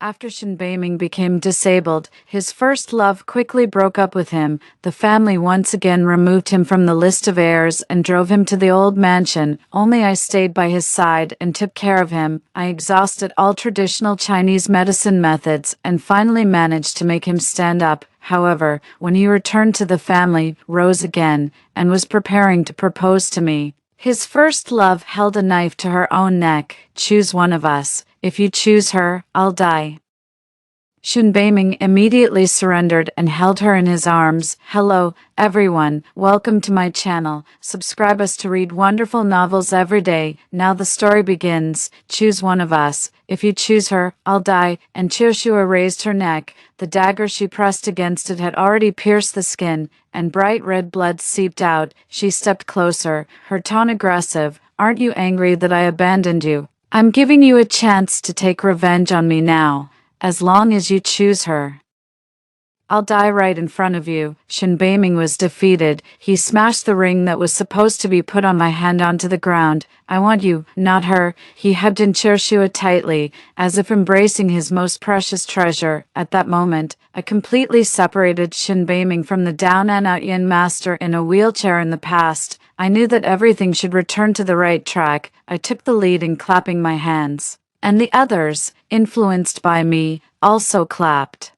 After Shin Beiming became disabled, his first love quickly broke up with him. The family once again removed him from the list of heirs and drove him to the old mansion. Only I stayed by his side and took care of him. I exhausted all traditional Chinese medicine methods and finally managed to make him stand up. However, when he returned to the family, rose again, and was preparing to propose to me. His first love held a knife to her own neck. Choose one of us. If you choose her, I'll die. Shin Beiming immediately surrendered and held her in his arms. Hello, everyone. Welcome to my channel. Subscribe us to read wonderful novels every day. Now the story begins. Choose one of us. If you choose her, I'll die. And Qiushua raised her neck. The dagger she pressed against it had already pierced the skin, and bright red blood seeped out. She stepped closer, her tone aggressive. Aren't you angry that I abandoned you? I'm giving you a chance to take revenge on me now, as long as you choose her. I'll die right in front of you. Shin Beiming was defeated. He smashed the ring that was supposed to be put on my hand onto the ground. I want you, not her. He hugged Qiushua tightly, as if embracing his most precious treasure. At that moment, I completely separated Shin Beiming from the down and out Yin master in a wheelchair in the past. I knew that everything should return to the right track. I took the lead in clapping my hands. And the others, influenced by me, also clapped.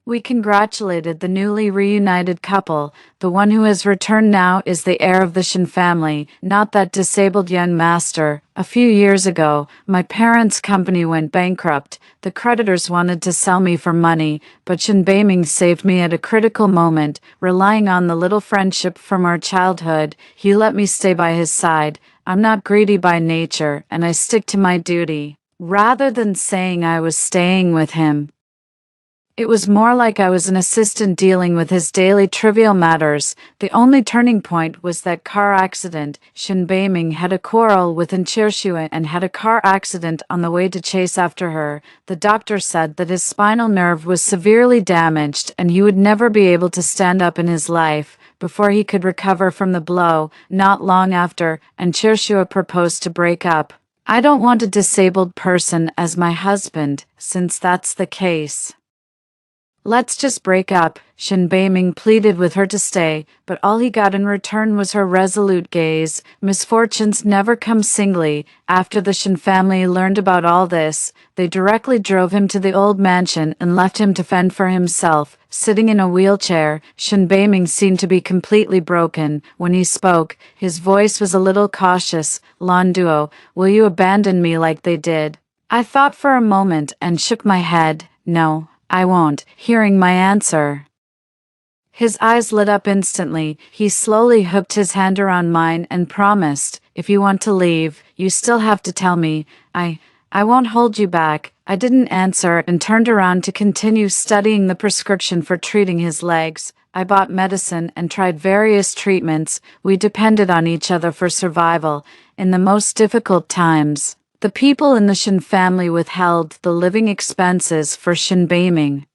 We congratulated the newly reunited couple. The one who has returned now is the heir of the Shin family, not that disabled Yin master. A few years ago, my parents' company went bankrupt. The creditors wanted to sell me for money, but Shin Beiming saved me at a critical moment. Relying on the little friendship from our childhood, he let me stay by his side. I'm not greedy by nature, and I stick to my duty. Rather than saying I was staying with him, it was more like I was an assistant dealing with his daily trivial matters. The only turning point was that car accident. Shin Beiming had a quarrel with Qiushua and had a car accident on the way to chase after her. The doctor said that his spinal nerve was severely damaged and he would never be able to stand up in his life. Before he could recover from the blow, not long after, Qiushua proposed to break up. I don't want a disabled person as my husband, since that's the case. Let's just break up. Shin Beiming pleaded with her to stay, but all he got in return was her resolute gaze. Misfortunes never come singly. After the Shin family learned about all this, they directly drove him to the old mansion and left him to fend for himself. Sitting in a wheelchair, Shin Beiming seemed to be completely broken. When he spoke, his voice was a little cautious. Lan Duo, will you abandon me like they did? I thought for a moment and shook my head. No, I won't. Hearing my answer, his eyes lit up instantly. He slowly hooked his hand around mine and promised, if you want to leave, you still have to tell me. I won't hold you back. I didn't answer and turned around to continue studying the prescription for treating his legs. I bought medicine and tried various treatments. We depended on each other for survival in the most difficult times. The people in the Shin family withheld the living expenses for Shin Beiming.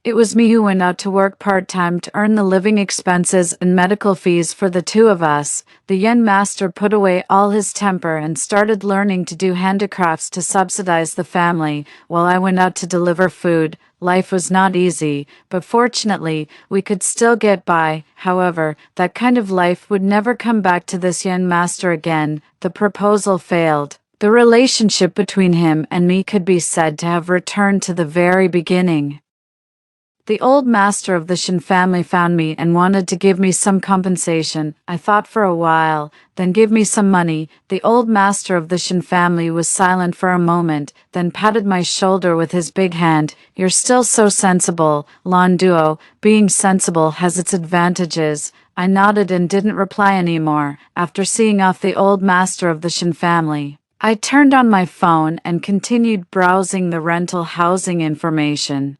It was me who went out to work part-time to earn the living expenses and medical fees for the two of us. The Yin master put away all his temper and started learning to do handicrafts to subsidize the family, while I went out to deliver food. Life was not easy, but fortunately, we could still get by. However, that kind of life would never come back to this Yin master again. The proposal failed. The relationship between him and me could be said to have returned to the very beginning. The old master of the Shin family found me and wanted to give me some compensation. I thought for a while, then give me some money. The old master of the Shin family was silent for a moment, then patted my shoulder with his big hand. You're still so sensible, Lan Duo. Being sensible has its advantages. I nodded and didn't reply anymore, after seeing off the old master of the Shin family. I turned on my phone and continued browsing the rental housing information.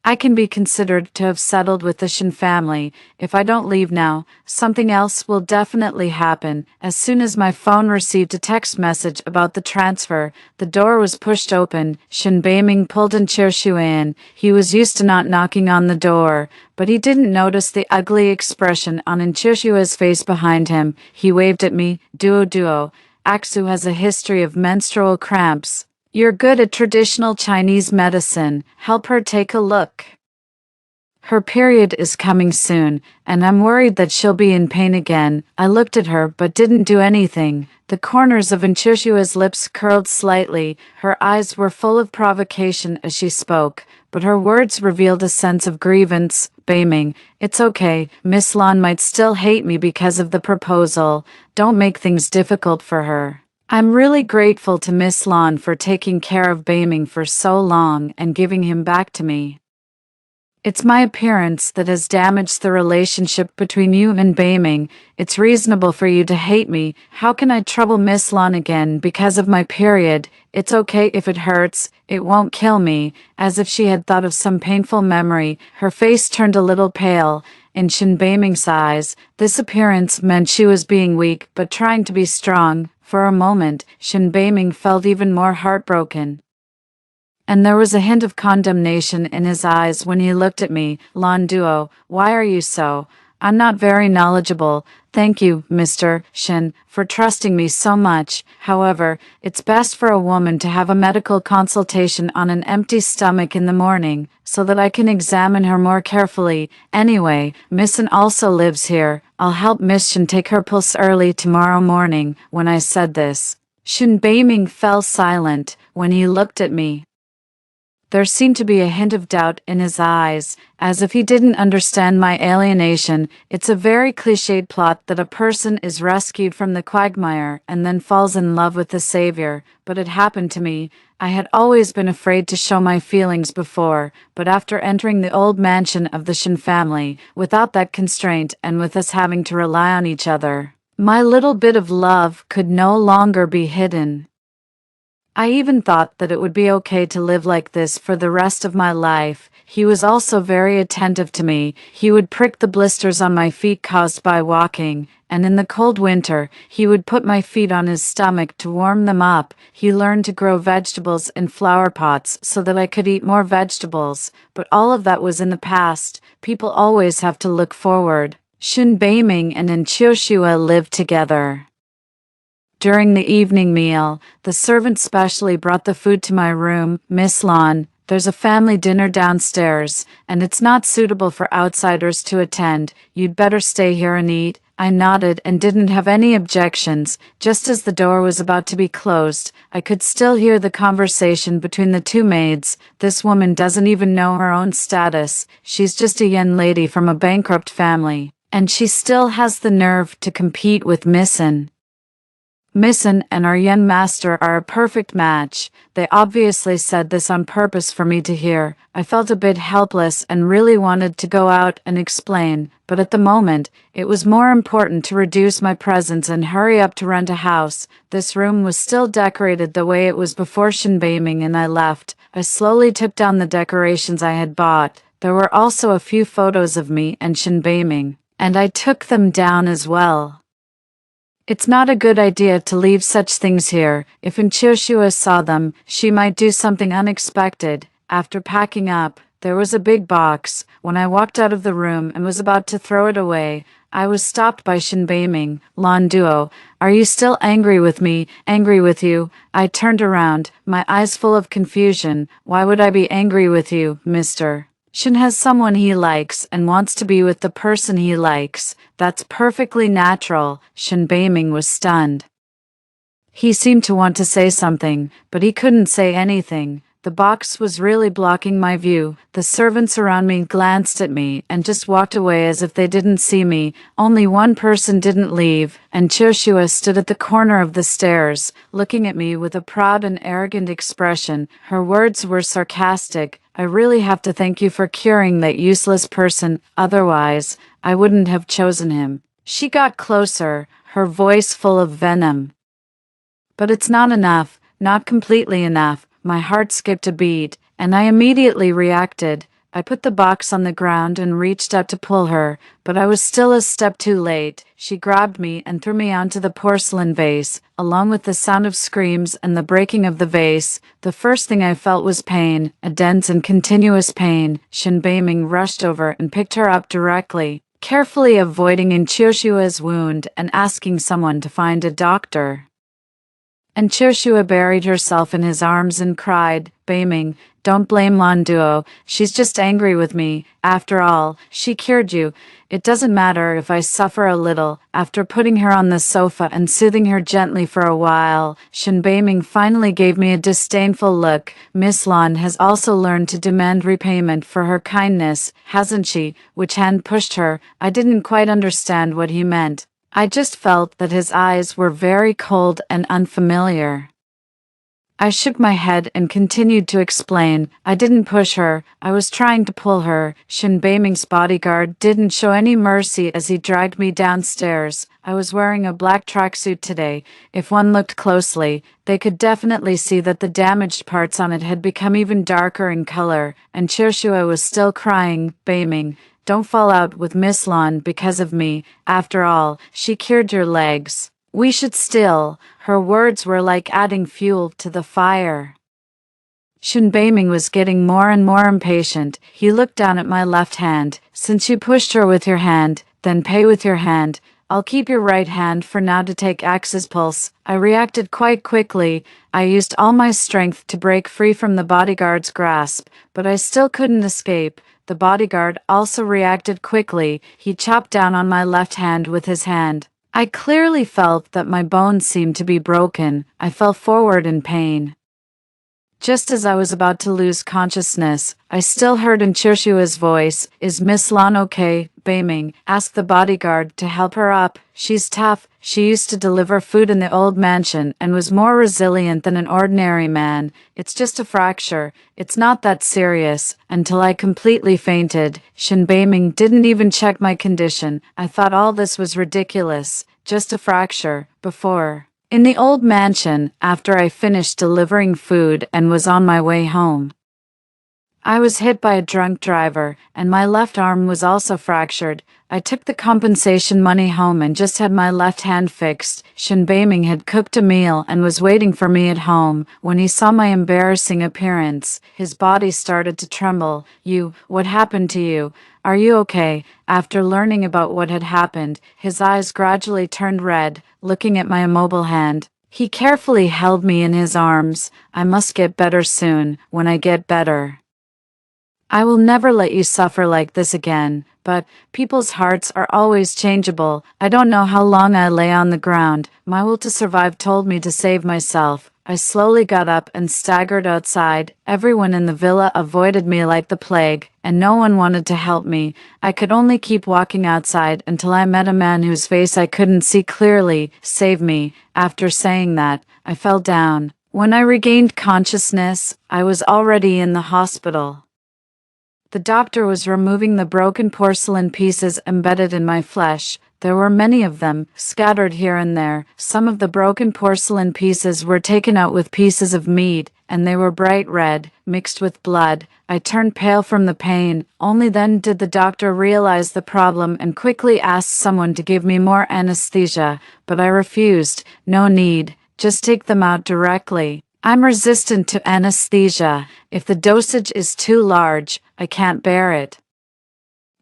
I can be considered to have settled with the Shin family. If I don't leave now, something else will definitely happen. As soon as my phone received a text message about the transfer, the door was pushed open. Shin Beiming pulled Qiushua in. He was used to not knocking on the door, but he didn't notice the ugly expression on Qiushua's face behind him. He waved at me. Duo. Aksu has a history of menstrual cramps. You're good at traditional Chinese medicine. Help her take a look. Her period is coming soon, and I'm worried that she'll be in pain again. I looked at her but didn't do anything. The corners of Nchushua's lips curled slightly. Her eyes were full of provocation as she spoke, but her words revealed a sense of grievance. Beiming, it's okay. Miss Lan might still hate me because of the proposal. Don't make things difficult for her. I'm really grateful to Miss Lan for taking care of Beiming for so long and giving him back to me. It's my appearance that has damaged the relationship between you and Beiming. It's reasonable for you to hate me. How can I trouble Miss Lan again because of my period? It's okay if it hurts. It won't kill me. As if she had thought of some painful memory, her face turned a little pale. In Shen Beiming's eyes, this appearance meant she was being weak but trying to be strong. For a moment, Shen Beiming felt even more heartbroken. And there was a hint of condemnation in his eyes when he looked at me. Lan Duo, why are you so? I'm not very knowledgeable. Thank you, Mr. Shen, for trusting me so much. However, it's best for a woman to have a medical consultation on an empty stomach in the morning, so that I can examine her more carefully. Anyway, Miss Shen also lives here. I'll help Miss Shen take her pulse early tomorrow morning. When I said this, Shen Beiming fell silent when he looked at me. There seemed to be a hint of doubt in his eyes, as if he didn't understand my alienation. It's a very cliched plot that a person is rescued from the quagmire and then falls in love with the savior, but it happened to me. I had always been afraid to show my feelings before, but after entering the old mansion of the Shen family, without that constraint and with us having to rely on each other, my little bit of love could no longer be hidden. I even thought that it would be okay to live like this for the rest of my life. He was also very attentive to me. He would prick the blisters on my feet caused by walking, and in the cold winter, he would put my feet on his stomach to warm them up. He learned to grow vegetables in flower pots so that I could eat more vegetables, but all of that was in the past. People always have to look forward. Shen Beiming and Nchushu lived together. During the evening meal, the servant specially brought the food to my room. Miss Lan, there's a family dinner downstairs, and it's not suitable for outsiders to attend. You'd better stay here and eat. I nodded and didn't have any objections. Just as the door was about to be closed, I could still hear the conversation between the two maids. This woman doesn't even know her own status. She's just a young lady from a bankrupt family, and she still has the nerve to compete with Miss Shen. Miss Shen and our young master are a perfect match. They obviously said this on purpose for me to hear. I felt a bit helpless and really wanted to go out and explain, but at the moment, it was more important to reduce my presence and hurry up to rent a house. This room was still decorated the way it was before Shen Beiming and I left. I slowly took down the decorations I had bought. There were also a few photos of me and Shen Beiming, and I took them down as well. It's not a good idea to leave such things here. If Nchushu saw them, she might do something unexpected. After packing up, there was a big box. When I walked out of the room and was about to throw it away, I was stopped by Shen Beiming. Lan Duo, are you still angry with me? Angry with you? I turned around, my eyes full of confusion. Why would I be angry with you, mister? Shen has someone he likes and wants to be with the person he likes. That's perfectly natural. Shen Beiming was stunned. He seemed to want to say something, but he couldn't say anything. The box was really blocking my view. The servants around me glanced at me and just walked away as if they didn't see me. Only one person didn't leave, and Nchushu stood at the corner of the stairs, looking at me with a proud and arrogant expression. Her words were sarcastic. I really have to thank you for curing that useless person, otherwise, I wouldn't have chosen him. She got closer, her voice full of venom. But it's not enough, not completely enough. My heart skipped a beat, and I immediately reacted. I put the box on the ground and reached out to pull her, but I was still a step too late. She grabbed me and threw me onto the porcelain vase. Along with the sound of screams and the breaking of the vase, the first thing I felt was pain, a dense and continuous pain. Shen Beiming rushed over and picked her up directly, carefully avoiding Nchushu's wound and asking someone to find a doctor. And Chershua buried herself in his arms and cried, Beiming, don't blame Lan Duo, she's just angry with me. After all, she cured you. It doesn't matter if I suffer a little. After putting her on the sofa and soothing her gently for a while, Shen Beiming finally gave me a disdainful look. Miss Lan has also learned to demand repayment for her kindness, hasn't she? Which hand pushed her? I didn't quite understand what he meant. I just felt that his eyes were very cold and unfamiliar. I shook my head and continued to explain. I didn't push her, I was trying to pull her. Shen Beiming's bodyguard didn't show any mercy as he dragged me downstairs. I was wearing a black tracksuit today. If one looked closely, they could definitely see that the damaged parts on it had become even darker in color, and Chershua was still crying, Beiming, don't fall out with Miss Lan because of me. After all, she cured your legs. We should still. Her words were like adding fuel to the fire. Shen Beiming was getting more and more impatient. He looked down at my left hand. Since you pushed her with your hand, then pay with your hand. I'll keep your right hand for now to take Axe's pulse. I reacted quite quickly. I used all my strength to break free from the bodyguard's grasp, but I still couldn't escape. The bodyguard also reacted quickly. He chopped down on my left hand with his hand. I clearly felt that my bones seemed to be broken. I fell forward in pain. Just as I was about to lose consciousness, I still heard in Chershua's voice, Is Miss Lan okay? Beiming asked the bodyguard to help her up. She's tough. She used to deliver food in the old mansion and was more resilient than an ordinary man. It's just a fracture. It's not that serious. Until I completely fainted. Shen Beiming didn't even check my condition. I thought all this was ridiculous. Just a fracture. Before. In the old mansion, after I finished delivering food and was on my way home, I was hit by a drunk driver, and my left arm was also fractured. I took the compensation money home and just had my left hand fixed. Shen Beiming had cooked a meal and was waiting for me at home. When he saw my embarrassing appearance, his body started to tremble. What happened to you? Are you okay? After learning about what had happened, his eyes gradually turned red, looking at my immobile hand. He carefully held me in his arms. I must get better soon. When I get better, I will never let you suffer like this again. But people's hearts are always changeable. I don't know how long I lay on the ground. My will to survive told me to save myself. I slowly got up and staggered outside. Everyone in the villa avoided me like the plague, and no one wanted to help me. I could only keep walking outside until I met a man whose face I couldn't see clearly. Save me. After saying that, I fell down. When I regained consciousness, I was already in the hospital. The doctor was removing the broken porcelain pieces embedded in my flesh. There were many of them, scattered here and there. Some of the broken porcelain pieces were taken out with pieces of meat, and they were bright red, mixed with blood. I turned pale from the pain. Only then did the doctor realize the problem and quickly asked someone to give me more anesthesia, but I refused. No need. Just take them out directly. I'm resistant to anesthesia. If the dosage is too large, I can't bear it.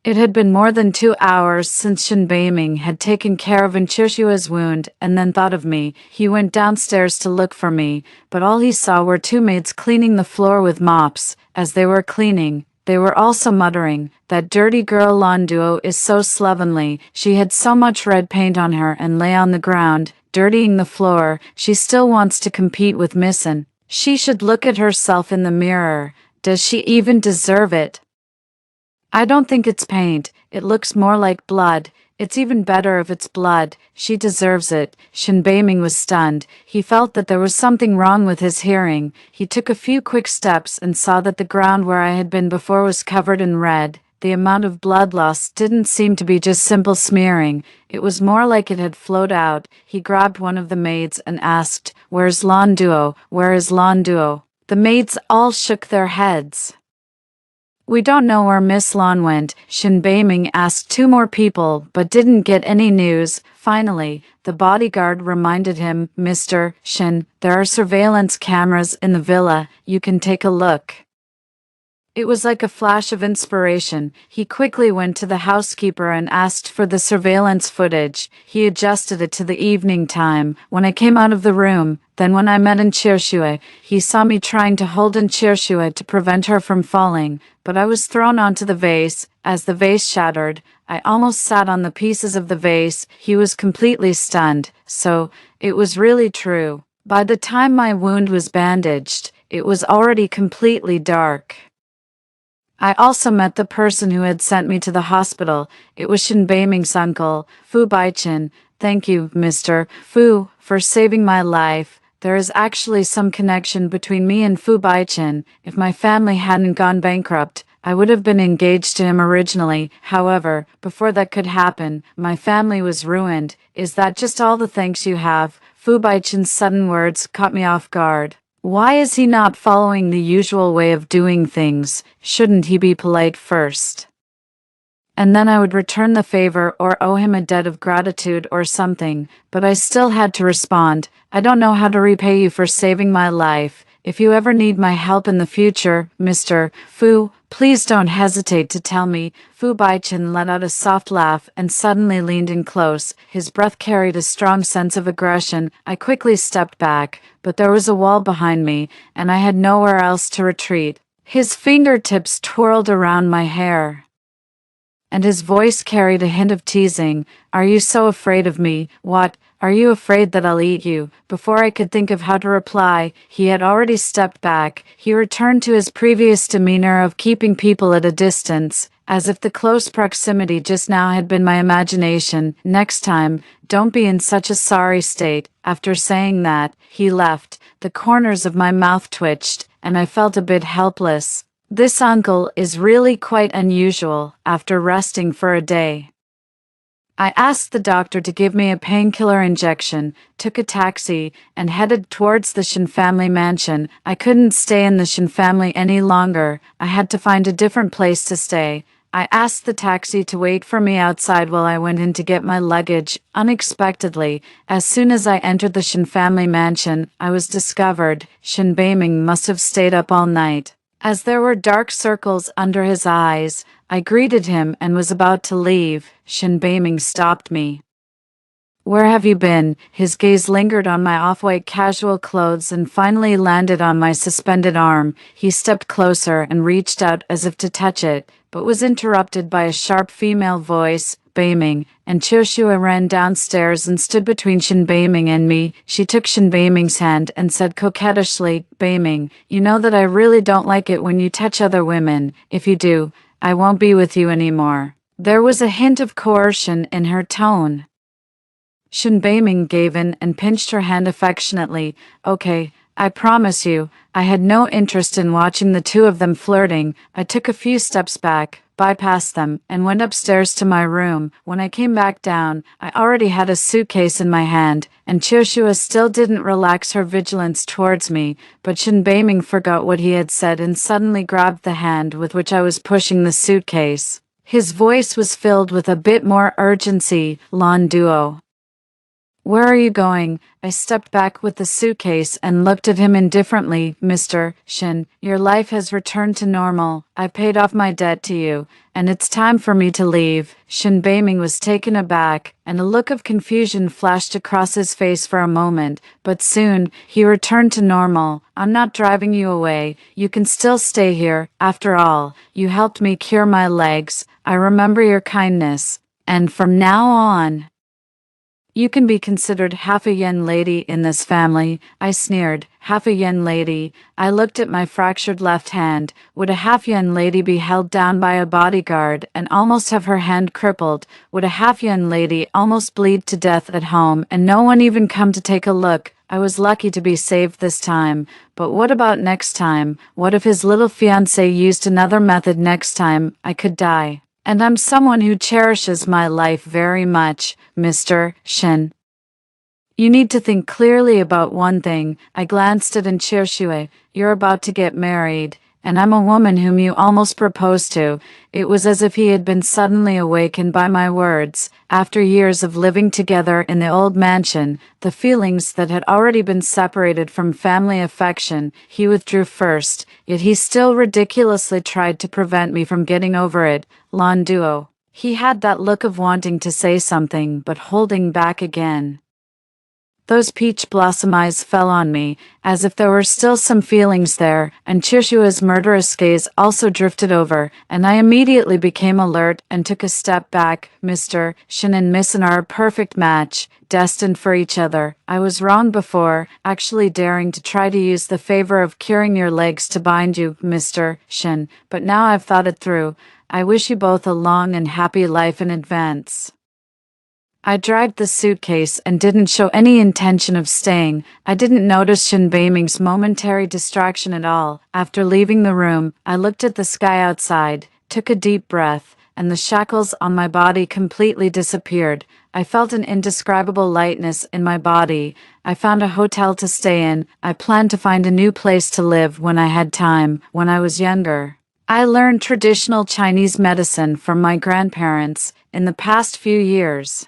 It had been more than 2 hours since Shen Beiming had taken care of Chersua's wound and then thought of me. He went downstairs to look for me, but all he saw were 2 maids cleaning the floor with mops. As they were cleaning, they were also muttering, that dirty girl Lan Duo is so slovenly. She had so much red paint on her and lay on the ground, dirtying the floor. She still wants to compete with Missin. She should look at herself in the mirror. Does she even deserve it? I don't think it's paint. It looks more like blood. It's even better if it's blood. She deserves it. Shen Beiming was stunned. He felt that there was something wrong with his hearing. He took a few quick steps and saw that the ground where I had been before was covered in red. The amount of blood loss didn't seem to be just simple smearing. It was more like it had flowed out. He grabbed one of the maids and asked, Where's Lan Duo? Where is Lan Duo? The maids all shook their heads. We don't know where Miss Lan went. Shen Beiming asked 2 more people, but didn't get any news. Finally, the bodyguard reminded him, Mr. Shen, there are surveillance cameras in the villa. You can take a look. It was like a flash of inspiration. He quickly went to the housekeeper and asked for the surveillance footage. He adjusted it to the evening time. When I came out of the room, then when I met in Chirshue, he saw me trying to hold in Chirshue to prevent her from falling, but I was thrown onto the vase. As the vase shattered, I almost sat on the pieces of the vase. He was completely stunned. So, it was really true. By the time my wound was bandaged, it was already completely dark. I also met the person who had sent me to the hospital. It was Shin Beiming's uncle, Fu Baichen. Thank you, Mr. Fu, for saving my life. There is actually some connection between me and Fu Baichen. If my family hadn't gone bankrupt, I would have been engaged to him originally. However, before that could happen, my family was ruined. Is that just all the thanks you have? Fu Baichen's sudden words caught me off guard. Why is he not following the usual way of doing things? Shouldn't he be polite first? And then I would return the favor or owe him a debt of gratitude or something, but I still had to respond. I don't know how to repay you for saving my life. If you ever need my help in the future, Mr. Fu, please don't hesitate to tell me. Fu Baichen let out a soft laugh and suddenly leaned in close. His breath carried a strong sense of aggression. I quickly stepped back, but there was a wall behind me, and I had nowhere else to retreat. His fingertips twirled around my hair, and his voice carried a hint of teasing. Are you so afraid of me? What? Are you afraid that I'll eat you? Before I could think of how to reply, he had already stepped back. He returned to his previous demeanor of keeping people at a distance, as if the close proximity just now had been my imagination. Next time, don't be in such a sorry state. After saying that, he left. The corners of my mouth twitched, and I felt a bit helpless. This uncle is really quite unusual after resting for a day. I asked the doctor to give me a painkiller injection, took a taxi, and headed towards the Shin family mansion. I couldn't stay in the Shin family any longer. I had to find a different place to stay. I asked the taxi to wait for me outside while I went in to get my luggage. Unexpectedly, as soon as I entered the Shin family mansion, I was discovered. Shin Beiming must have stayed up all night. As there were dark circles under his eyes, I greeted him and was about to leave. Shin Beiming stopped me. Where have you been? His gaze lingered on my off-white casual clothes and finally landed on my suspended arm. He stepped closer and reached out as if to touch it, but was interrupted by a sharp female voice, Beiming, and Chirshue ran downstairs and stood between Shin Beiming and me. She took Shin Beiming's hand and said coquettishly, Beiming, you know that I really don't like it when you touch other women. If you do, I won't be with you anymore. There was a hint of coercion in her tone. Shin Beiming gave in and pinched her hand affectionately. Okay, I promise you, I had no interest in watching the two of them flirting. I took a few steps back, bypassed them, and went upstairs to my room. When I came back down, I already had a suitcase in my hand, and Chirshue still didn't relax her vigilance towards me, but Shin Beiming forgot what he had said and suddenly grabbed the hand with which I was pushing the suitcase. His voice was filled with a bit more urgency. Lan Duo. Where are you going? I stepped back with the suitcase and looked at him indifferently. Mr. Shin, your life has returned to normal. I paid off my debt to you, and it's time for me to leave. Shin Beiming was taken aback, and a look of confusion flashed across his face for a moment, but soon, he returned to normal. I'm not driving you away. You can still stay here. After all, you helped me cure my legs. I remember your kindness. And from now on, you can be considered half a yen lady in this family. I sneered. Half a yen lady. I looked at my fractured left hand. Would a half yen lady be held down by a bodyguard and almost have her hand crippled? Would a half yen lady almost bleed to death at home and no one even come to take a look? I was lucky to be saved this time. But what about next time? What if his little fiancé used another method next time? I could die. And I'm someone who cherishes my life very much, Mr. Shin. You need to think clearly about one thing. I glanced at Chirshue. You're about to get married, And I'm a woman whom you almost proposed to. It was as if he had been suddenly awakened by my words. After years of living together in the old mansion, the feelings that had already been separated from family affection, he withdrew first, yet he still ridiculously tried to prevent me from getting over it. Lon Duo. He had that look of wanting to say something but holding back again. Those peach blossom eyes fell on me, as if there were still some feelings there, and Chirshua's murderous gaze also drifted over, and I immediately became alert and took a step back. Mr. Shin and Miss are a perfect match, destined for each other. I was wrong before, actually daring to try to use the favor of curing your legs to bind you, Mr. Shin, but now I've thought it through. I wish you both a long and happy life in advance. I dragged the suitcase and didn't show any intention of staying. I didn't notice Shin Beiming's momentary distraction at all. After leaving the room, I looked at the sky outside, took a deep breath, and the shackles on my body completely disappeared. I felt an indescribable lightness in my body. I found a hotel to stay in. I planned to find a new place to live when I had time, when I was younger. I learned traditional Chinese medicine from my grandparents in the past few years.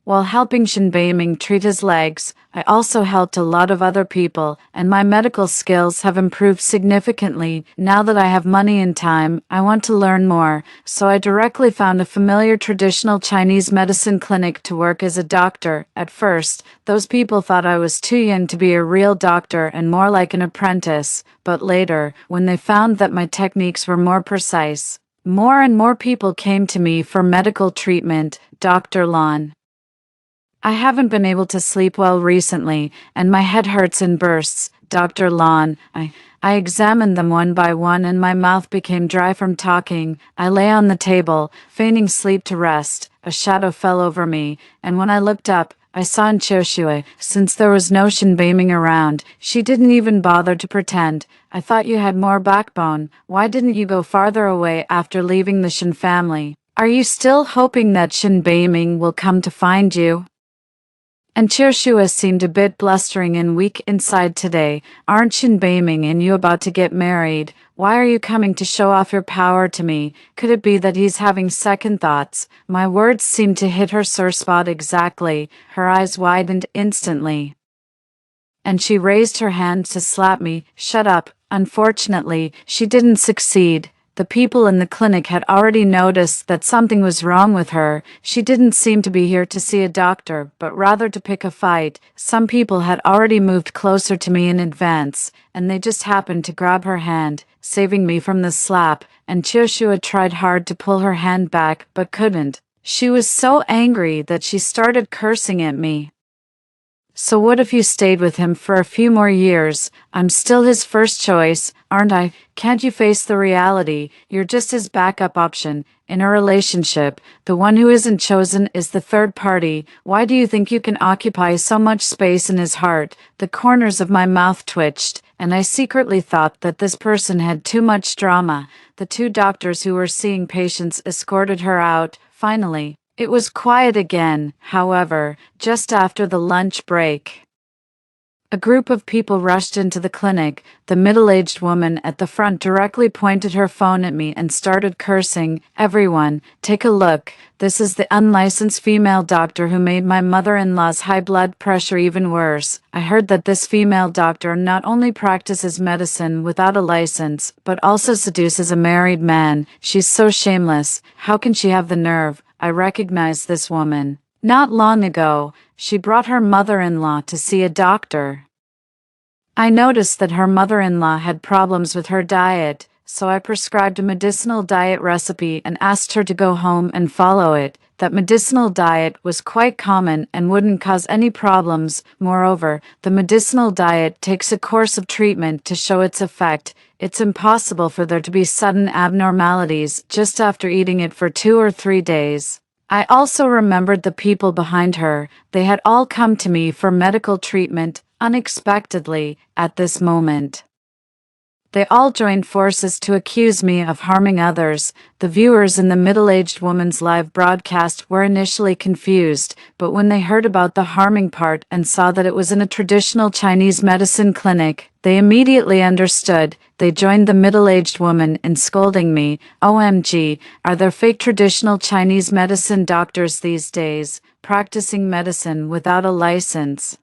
While helping Shin Beiming treat his legs, I also helped a lot of other people, and my medical skills have improved significantly. Now that I have money and time, I want to learn more, so I directly found a familiar traditional Chinese medicine clinic to work as a doctor. At first, those people thought I was too young to be a real doctor and more like an apprentice, but later, when they found that my techniques were more precise, more and more people came to me for medical treatment. Dr. Lon. I haven't been able to sleep well recently, and my head hurts in bursts. Dr. Lon. I examined them one by one and my mouth became dry from talking. I lay on the table, feigning sleep to rest. A shadow fell over me, and when I looked up, I saw Chirshui. Since there was no Shin Beiming around, she didn't even bother to pretend. I thought you had more backbone. Why didn't you go farther away after leaving the Shin family? Are you still hoping that Shin Beiming will come to find you? And Chirshua seemed a bit blustering and weak inside today. Aren't Shin Beiming and you about to get married? Why are you coming to show off your power to me? Could it be that he's having second thoughts? My words seemed to hit her sore spot exactly. Her eyes widened instantly, and she raised her hand to slap me. Shut up. Unfortunately, she didn't succeed. The people in the clinic had already noticed that something was wrong with her. She didn't seem to be here to see a doctor, but rather to pick a fight. Some people had already moved closer to me in advance, and they just happened to grab her hand, saving me from the slap, and Chirshua tried hard to pull her hand back, but couldn't. She was so angry that she started cursing at me. So what if you stayed with him for a few more years? I'm still his first choice, aren't I? Can't you face the reality? You're just his backup option. In a relationship, the one who isn't chosen is the third party. Why do you think you can occupy so much space in his heart? The corners of my mouth twitched, and I secretly thought that this person had too much drama. The two doctors who were seeing patients escorted her out. Finally, it was quiet again, however, just after the lunch break. A group of people rushed into the clinic. The middle-aged woman at the front directly pointed her phone at me and started cursing. Everyone, take a look. This is the unlicensed female doctor who made my mother-in-law's high blood pressure even worse. I heard that this female doctor not only practices medicine without a license, but also seduces a married man. She's so shameless. How can she have the nerve? I recognized this woman. Not long ago, she brought her mother-in-law to see a doctor. I noticed that her mother-in-law had problems with her diet, so I prescribed a medicinal diet recipe and asked her to go home and follow it. That medicinal diet was quite common and wouldn't cause any problems. Moreover, the medicinal diet takes a course of treatment to show its effect. It's impossible for there to be sudden abnormalities just after eating it for 2 or 3 days. I also remembered the people behind her. They had all come to me for medical treatment, unexpectedly, at this moment. They all joined forces to accuse me of harming others. The viewers in the middle-aged woman's live broadcast were initially confused, but when they heard about the harming part and saw that it was in a traditional Chinese medicine clinic, they immediately understood. They joined the middle-aged woman in scolding me. OMG, are there fake traditional Chinese medicine doctors these days, practicing medicine without a license?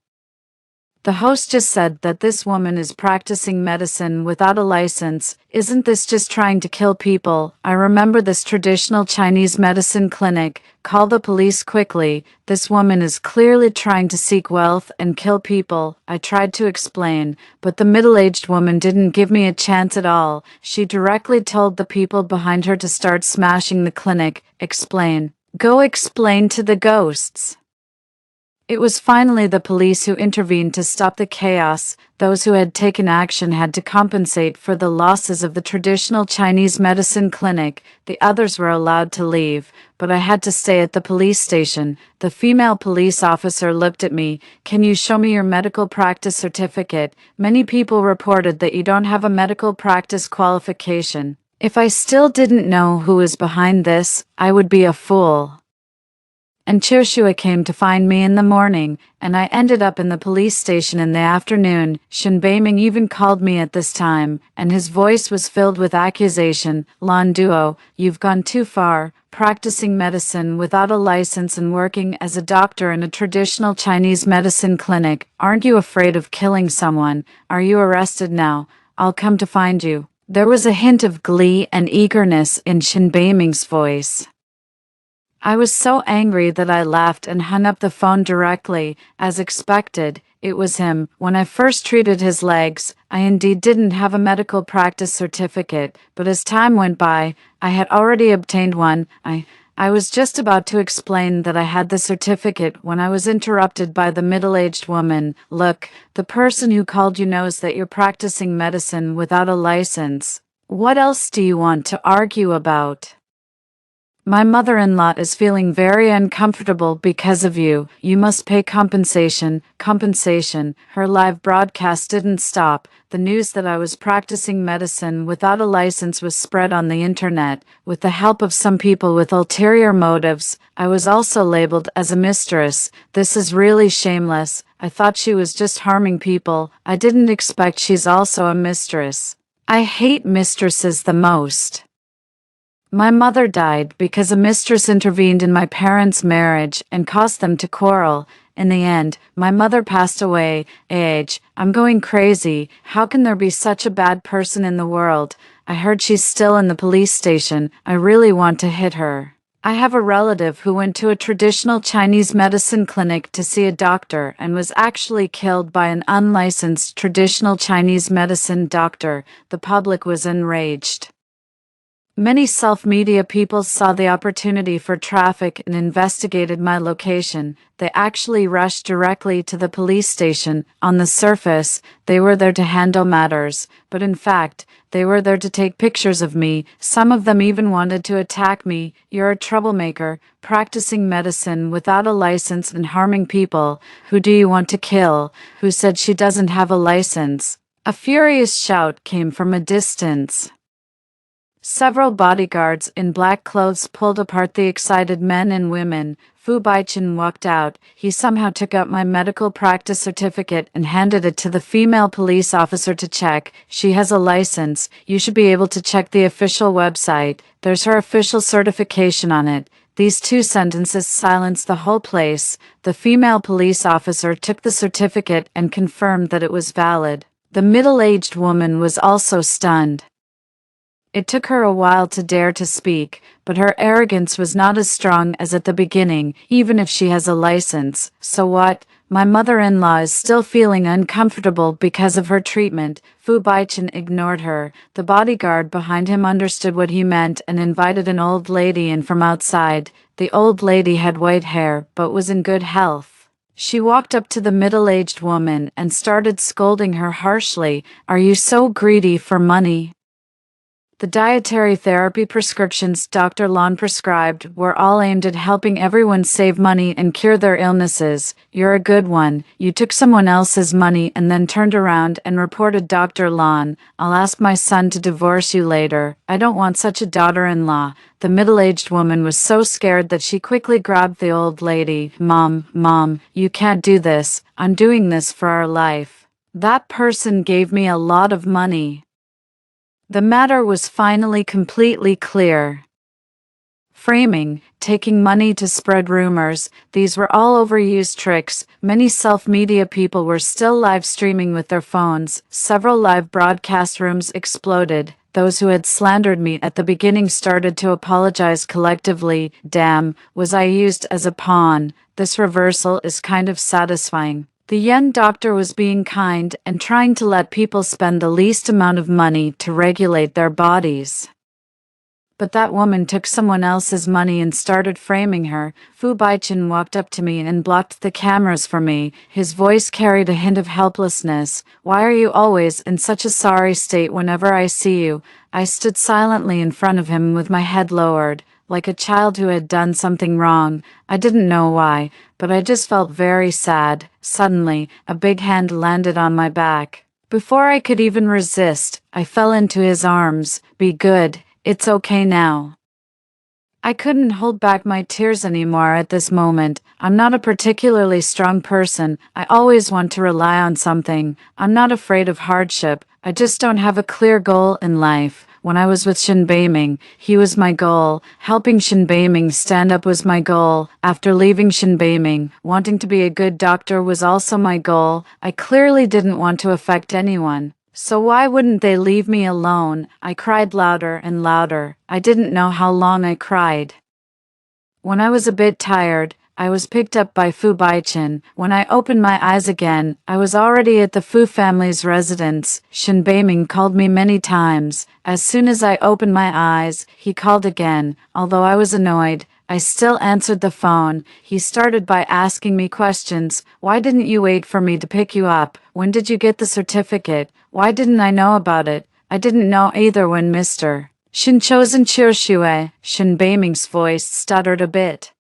The host just said that this woman is practicing medicine without a license. Isn't this just trying to kill people? I remember this traditional Chinese medicine clinic. Call the police quickly. This woman is clearly trying to seek wealth and kill people. I tried to explain, but the middle-aged woman didn't give me a chance at all. She directly told the people behind her to start smashing the clinic. Explain. Go explain to the ghosts. It was finally the police who intervened to stop the chaos. Those who had taken action had to compensate for the losses of the traditional Chinese medicine clinic. The others were allowed to leave, but I had to stay at the police station. The female police officer looked at me. Can you show me your medical practice certificate? Many people reported that you don't have a medical practice qualification. If I still didn't know who was behind this, I would be a fool. And Joshua came to find me in the morning, and I ended up in the police station in the afternoon. Shen Beiming even called me at this time, and his voice was filled with accusation. Lan Duo, you've gone too far, practicing medicine without a license and working as a doctor in a traditional Chinese medicine clinic. Aren't you afraid of killing someone? Are you arrested now? I'll come to find you. There was a hint of glee and eagerness in Shen Beiming's voice. I was so angry that I laughed and hung up the phone directly. As expected, it was him. When I first treated his legs, I indeed didn't have a medical practice certificate, but as time went by, I had already obtained one. I was just about to explain that I had the certificate when I was interrupted by the middle-aged woman. Look, the person who called you knows that you're practicing medicine without a license. What else do you want to argue about? My mother-in-law is feeling very uncomfortable because of you. You must pay compensation. Compensation. Her live broadcast didn't stop. The news that I was practicing medicine without a license was spread on the internet. With the help of some people with ulterior motives, I was also labeled as a mistress. This is really shameless. I thought she was just harming people. I didn't expect she's also a mistress. I hate mistresses the most. My mother died because a mistress intervened in my parents' marriage and caused them to quarrel. In the end, my mother passed away. I'm going crazy. How can there be such a bad person in the world? I heard she's still in the police station. I really want to hit her. I have a relative who went to a traditional Chinese medicine clinic to see a doctor and was actually killed by an unlicensed traditional Chinese medicine doctor. The public was enraged. Many self-media people saw the opportunity for traffic and investigated my location. They actually rushed directly to the police station. On the surface, they were there to handle matters, but in fact, they were there to take pictures of me. Some of them even wanted to attack me. You're a troublemaker, practicing medicine without a license and harming people. Who do you want to kill? Who said she doesn't have a license? A furious shout came from a distance. Several bodyguards in black clothes pulled apart the excited men and women. Fu Baichen walked out. He somehow took out my medical practice certificate and handed it to the female police officer to check. She has a license. You should be able to check the official website. There's her official certification on it. These two sentences silenced the whole place. The female police officer took the certificate and confirmed that it was valid. The middle-aged woman was also stunned. It took her a while to dare to speak, but her arrogance was not as strong as at the beginning, even if she has a license. So what? My mother-in-law is still feeling uncomfortable because of her treatment. Fu Baichen ignored her. The bodyguard behind him understood what he meant and invited an old lady in from outside. The old lady had white hair, but was in good health. She walked up to the middle-aged woman and started scolding her harshly. Are you so greedy for money? The dietary therapy prescriptions Dr. Lon prescribed were all aimed at helping everyone save money and cure their illnesses. You're a good one. You took someone else's money and then turned around and reported Dr. Lon. I'll ask my son to divorce you later. I don't want such a daughter-in-law. The middle-aged woman was so scared that she quickly grabbed the old lady. Mom, you can't do this. I'm doing this for our life. That person gave me a lot of money. The matter was finally completely clear. Framing, taking money to spread rumors, these were all overused tricks. Many self-media people were still live streaming with their phones. Several live broadcast rooms exploded. Those who had slandered me at the beginning started to apologize collectively. Damn, was I used as a pawn? This reversal is kind of satisfying. The young doctor was being kind and trying to let people spend the least amount of money to regulate their bodies. But that woman took someone else's money and started framing her. Fu Baichen walked up to me and blocked the cameras for me. His voice carried a hint of helplessness. Why are you always in such a sorry state whenever I see you? I stood silently in front of him with my head lowered, like a child who had done something wrong. I didn't know why, but I just felt very sad. Suddenly, a big hand landed on my back. Before I could even resist, I fell into his arms. Be good. It's okay now. I couldn't hold back my tears anymore at this moment. I'm not a particularly strong person. I always want to rely on something. I'm not afraid of hardship. I just don't have a clear goal in life. When I was with Shin Beiming, he was my goal. Helping Shin Beiming stand up was my goal. After leaving Shin Beiming, wanting to be a good doctor was also my goal. I clearly didn't want to affect anyone. So why wouldn't they leave me alone? I cried louder and louder. I didn't know how long I cried. When I was a bit tired, I was picked up by Fu Baichen. When I opened my eyes again, I was already at the Fu family's residence. Shin Beiming called me many times. As soon as I opened my eyes, he called again. Although I was annoyed, I still answered the phone. He started by asking me questions. Why didn't you wait for me to pick you up? When did you get the certificate? Why didn't I know about it? I didn't know either when Mr. Shin Chosen Chirshue, Shin Beiming's voice stuttered a bit.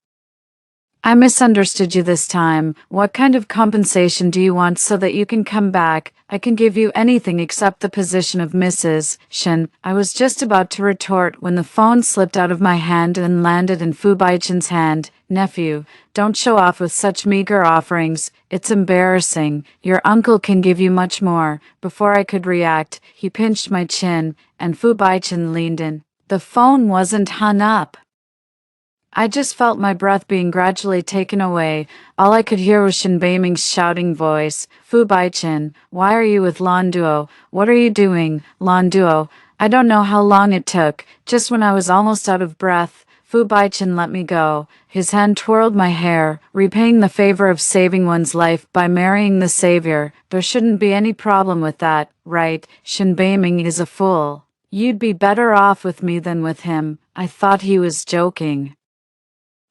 I misunderstood you this time. What kind of compensation do you want so that you can come back? I can give you anything except the position of Mrs. Shin. I was just about to retort when the phone slipped out of my hand and landed in Fu Baichen's hand. Nephew, don't show off with such meager offerings. It's embarrassing. Your uncle can give you much more. Before I could react, he pinched my chin, and Fu Baichen leaned in. The phone wasn't hung up. I just felt my breath being gradually taken away. All I could hear was Shin Beiming's shouting voice. Fu Baichen, why are you with Lan Duo? What are you doing, Lan Duo? I don't know how long it took. Just when I was almost out of breath, Fu Baichen let me go. His hand twirled my hair, repaying the favor of saving one's life by marrying the savior. There shouldn't be any problem with that, right? Shin Beiming is a fool. You'd be better off with me than with him. I thought he was joking.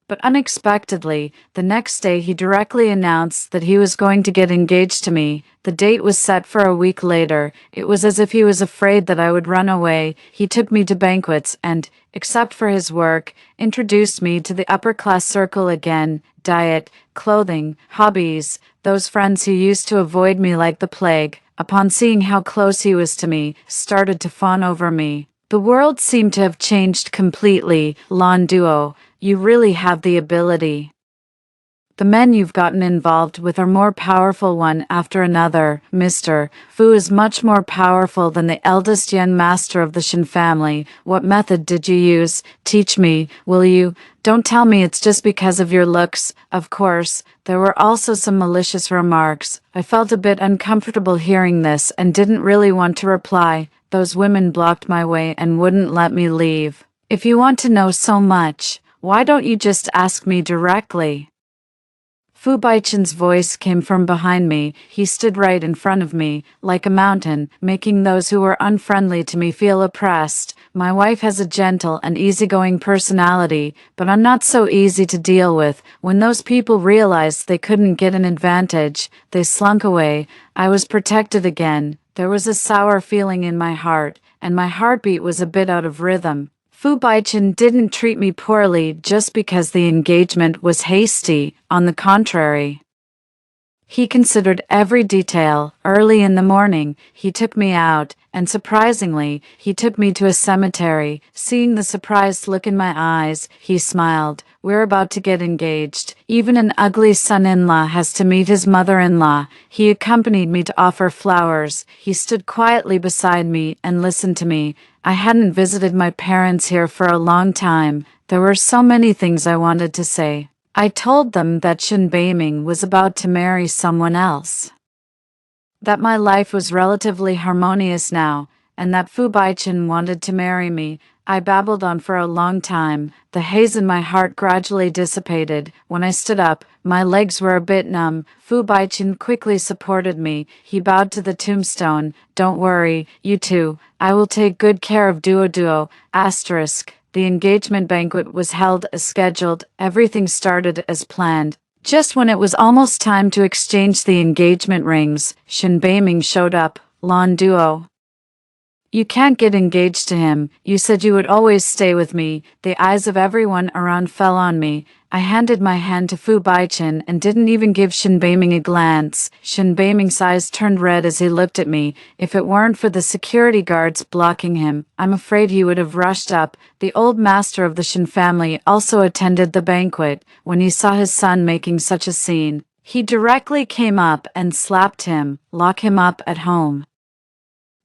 But unexpectedly, the next day he directly announced that he was going to get engaged to me. The date was set for a week later. It was as if he was afraid that I would run away. He took me to banquets and, except for his work, introduced me to the upper-class circle again. Diet, clothing, hobbies, those friends who used to avoid me like the plague, upon seeing how close he was to me, started to fawn over me. The world seemed to have changed completely. Lan Duo, you really have the ability. The men you've gotten involved with are more powerful one after another. Mr. Fu is much more powerful than the eldest young master of the Shin family. What method did you use? Teach me, will you? Don't tell me it's just because of your looks. Of course, there were also some malicious remarks. I felt a bit uncomfortable hearing this and didn't really want to reply. Those women blocked my way and wouldn't let me leave. If you want to know so much, why don't you just ask me directly? Fu Baichen's voice came from behind me. He stood right in front of me, like a mountain, making those who were unfriendly to me feel oppressed. My wife has a gentle and easygoing personality, but I'm not so easy to deal with. When those people realized they couldn't get an advantage, they slunk away. I was protected again. There was a sour feeling in my heart, and my heartbeat was a bit out of rhythm. Fu Baichen didn't treat me poorly just because the engagement was hasty. On the contrary, he considered every detail. Early in the morning, he took me out, and surprisingly, he took me to a cemetery. Seeing the surprised look in my eyes, he smiled. We're about to get engaged. Even an ugly son-in-law has to meet his mother-in-law. He accompanied me to offer flowers. He stood quietly beside me and listened to me. I hadn't visited my parents here for a long time. There were so many things I wanted to say. I told them that Shen Beiming was about to marry someone else, that my life was relatively harmonious now, and that Fu Baichen wanted to marry me. I babbled on for a long time. The haze in my heart gradually dissipated. When I stood up, my legs were a bit numb. Fu Baichen quickly supported me. He bowed to the tombstone. Don't worry, you two. I will take good care of Duo. Asterisk. The engagement banquet was held as scheduled. Everything started as planned. Just when it was almost time to exchange the engagement rings, Shen Beiming showed up. Lan Duo. You can't get engaged to him. You said you would always stay with me. The eyes of everyone around fell on me. I handed my hand to Fu Baichen and didn't even give Shen Beiming a glance. Shen Beiming's eyes turned red as he looked at me. If it weren't for the security guards blocking him, I'm afraid he would have rushed up. The old master of the Shen family also attended the banquet. When he saw his son making such a scene, he directly came up and slapped him. Lock him up at home.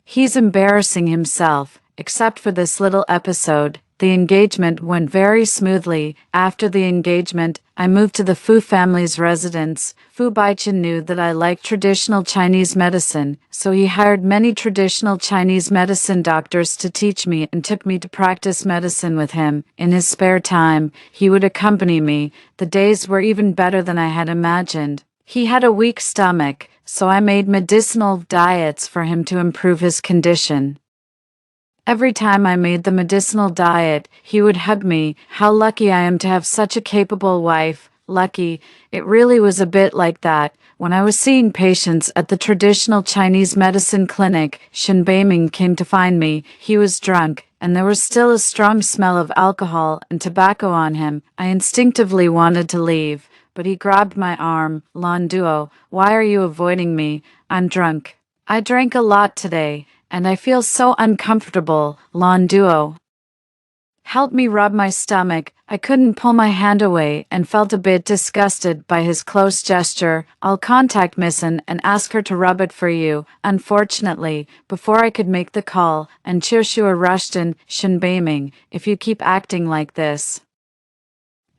He's embarrassing himself. Except for this little episode, the engagement went very smoothly. After the engagement, I moved to the Fu family's residence. Fu Baichen knew that I liked traditional Chinese medicine, so he hired many traditional Chinese medicine doctors to teach me and took me to practice medicine with him. In his spare time, he would accompany me. The days were even better than I had imagined. He had a weak stomach, so I made medicinal diets for him to improve his condition. Every time I made the medicinal diet, he would hug me. How lucky I am to have such a capable wife. Lucky, it really was a bit like that. When I was seeing patients at the traditional Chinese medicine clinic, Shen Beiming came to find me. He was drunk, and there was still a strong smell of alcohol and tobacco on him. I instinctively wanted to leave, but he grabbed my arm. Lan Duo, why are you avoiding me? I'm drunk. I drank a lot today, and I feel so uncomfortable. Lan Duo helped me rub my stomach. I couldn't pull my hand away and felt a bit disgusted by his close gesture. I'll contact Missin and ask her to rub it for you. Unfortunately, before I could make the call, and Chirshua rushed in. Shen Beiming, if you keep acting like this,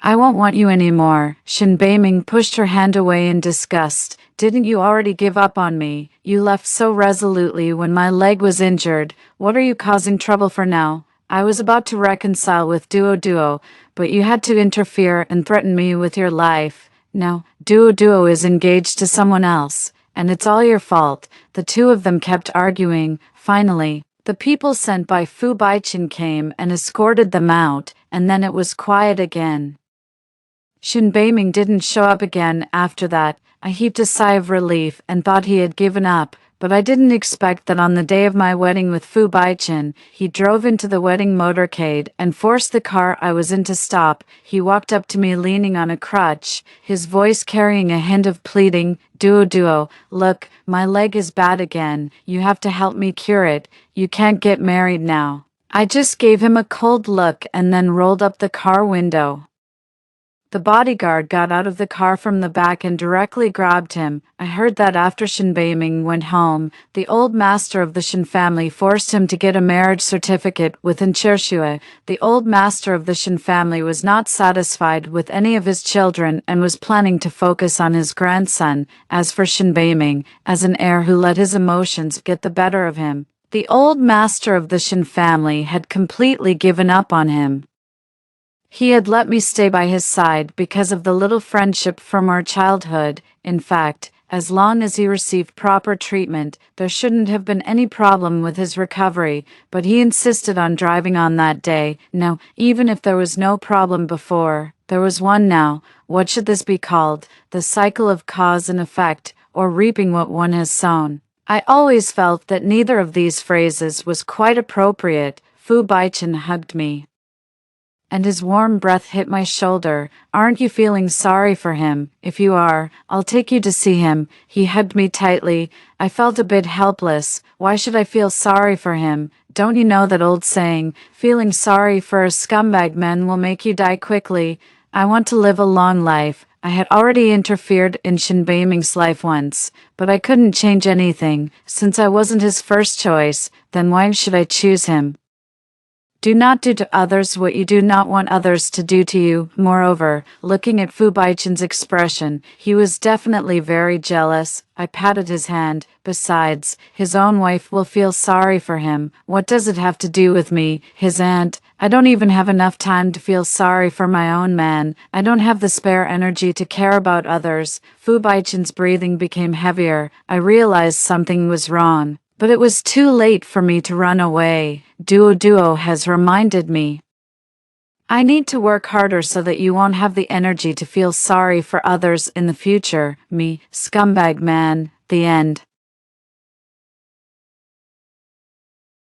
I won't want you anymore. Shen Beiming pushed her hand away in disgust. Didn't you already give up on me? You left so resolutely when my leg was injured. What are you causing trouble for now? I was about to reconcile with Duo, but you had to interfere and threaten me with your life. Now, Duo is engaged to someone else, and it's all your fault. The two of them kept arguing. Finally, the people sent by Fu Baichen came and escorted them out, and then it was quiet again. Shen Beiming didn't show up again after that. I heaved a sigh of relief and thought he had given up, but I didn't expect that on the day of my wedding with Fu Baichen, he drove into the wedding motorcade and forced the car I was in to stop. He walked up to me leaning on a crutch, his voice carrying a hint of pleading. Duo, look, my leg is bad again. You have to help me cure it. You can't get married now. I just gave him a cold look and then rolled up the car window. The bodyguard got out of the car from the back and directly grabbed him. I heard that after Shen Beiming went home, the old master of the Shen family forced him to get a marriage certificate with Chirshua. The old master of the Shen family was not satisfied with any of his children and was planning to focus on his grandson. As for Shen Beiming, as an heir who let his emotions get the better of him, the old master of the Shen family had completely given up on him. He had let me stay by his side because of the little friendship from our childhood. In fact, as long as he received proper treatment, there shouldn't have been any problem with his recovery, but he insisted on driving on that day. Now, even if there was no problem before, there was one now. What should this be called? The cycle of cause and effect, or reaping what one has sown. I always felt that neither of these phrases was quite appropriate. Fu Baichen hugged me, and his warm breath hit my shoulder. Aren't you feeling sorry for him? If you are, I'll take you to see him. He hugged me tightly. I felt a bit helpless. Why should I feel sorry for him? Don't you know that old saying, feeling sorry for a scumbag man will make you die quickly? I want to live a long life. I had already interfered in Shin Beiming's life once, but I couldn't change anything. Since I wasn't his first choice, then why should I choose him? Do not do to others what you do not want others to do to you. Moreover, looking at Fu Baichen's expression, he was definitely very jealous. I patted his hand. Besides, his own wife will feel sorry for him. What does it have to do with me, his aunt? I don't even have enough time to feel sorry for my own man. I don't have the spare energy to care about others. Fu Baichen's breathing became heavier. I realized something was wrong. But it was too late for me to run away. Duo has reminded me. I need to work harder so that you won't have the energy to feel sorry for others in the future. Me, scumbag man. The end.